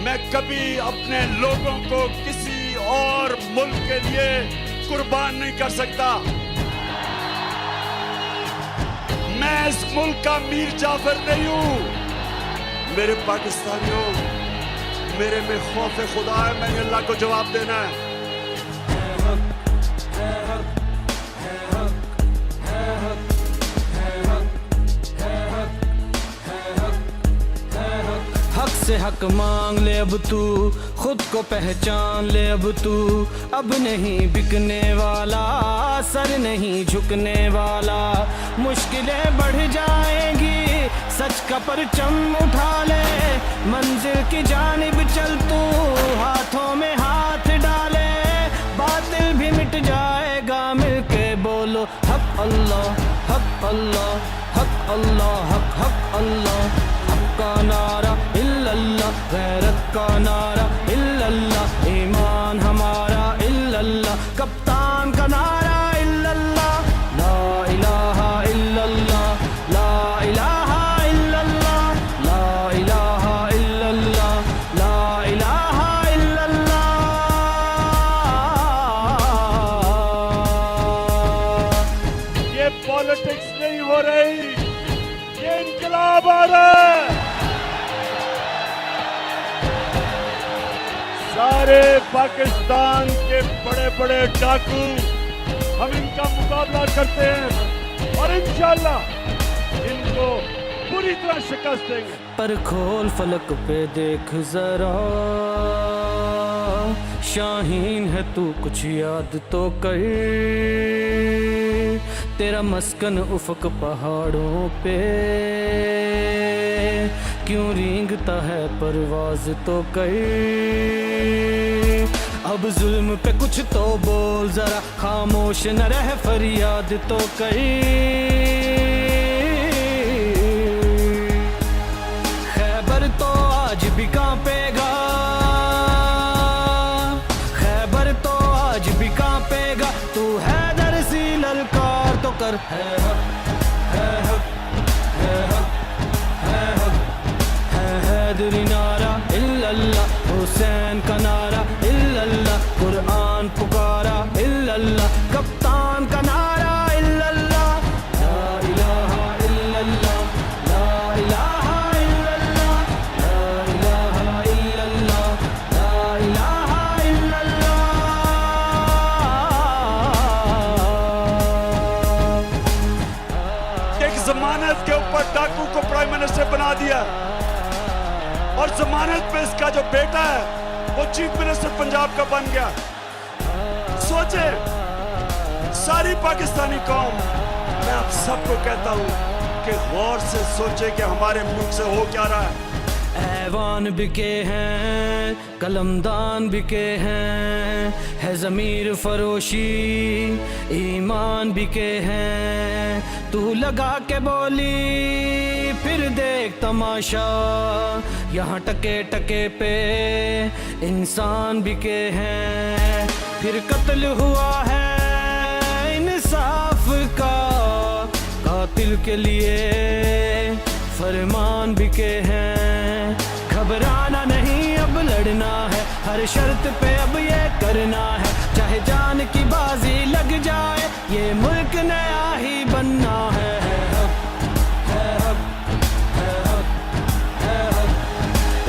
मैं कभी अपने लोगों को किसी और मुल्क के लिए कुर्बान नहीं कर सकता। मैं इस मुल्क का मीर जाफर नहीं हूं। मेरे पाकिस्तानियों, मेरे में खौफ खुदा है, मैंने अल्लाह को जवाब देना है। हक से हक मांग ले अब तू, खुद को पहचान ले अब तू। अब नहीं बिकने वाला, सर नहीं झुकने वाला। मुश्किलें बढ़ जाएंगी, सच का परचम उठा ले। मंजिल की जानिब चल तू, हाथों में हाथ डाले। बातिल भी मिट जाएगा, मिलके बोलो हक अल्लाह, हक अल्लाह, हक अल्लाह, हक हक अल्लाह। हक का नारा इल्लल्लाह, गैरत का नारा इल्लल्लाह। ईमान हमारा इल्लल्लाह, कप्तान का नारा इल्लल्लाह। ला इलाहा इल्लल्लाह, ला इलाहा इल्लल्लाह, ला इलाहा इल्लल्लाह, ला इलाहा इल्लल्लाह। ये पॉलिटिक्स नहीं हो रही, ये इनकलाब आ रहा है। सारे पाकिस्तान के बड़े बड़े डाकू, हम इनका मुकाबला करते हैं और इंशाअल्लाह इनको पूरी तरह शिकस्त देंगे। पर खोल फलक पे देख जरा, शाहीन है तू, कुछ याद तो कर। तेरा मस्कन उफक पहाड़ों पे, क्यों रेंगता है परवाज तो कर। अब जुल्म पे कुछ तो बोल जरा, खामोश न रह फरियाद तो कर। खैबर तो आज भी कांपेगा, खैबर तो आज भी कांपेगा। तू हैदर सी ललकार तो कर। है हक, है हक, है हक, है हक, है हैदरी नारा इल्लल्लाह। हुसैन का नारा इल्लल्लाह, कुरान पुकारा इल्लल्लाह। कप्तान का नारा इल्लल्लाह, ला इलाहा इल्लल्लाह, ला इलाहा इल्लल्लाह, ला इलाहा इल्लल्लाह, ला इलाहा इल्लल्लाह। एक जमानत के ऊपर डाकू को प्राइम मिनिस्टर बना दिया और जमानत पे इसका जो बेटा है वो चीफ मिनिस्टर पंजाब का बन गया। सोचे सारी पाकिस्तानी कौम, मैं आप सबको कहता हूं कि गौर से सोचे कि हमारे मुल्क से हो क्या रहा है। ऐवान बिके हैं, कलमदान बिके हैं, है ज़मीर फरोशी, ईमान बिके हैं। तू लगा के बोली फिर देख तमाशा, यहाँ टके टके पे इंसान बिके हैं। फिर कत्ल हुआ है इंसाफ का, कातिल के लिए फरमान बिके हैं। घबराना नहीं अब लड़ना है, हर शर्त पे अब ये करना है। चाहे जान की बाजी लग जाए, ये मुल्क नया ही बनना है। हक, है हक, है हक, है हक।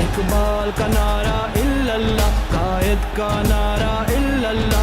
इकबाल का नारा इल्लल्लाह, कायद का नारा इल्लल्लाह।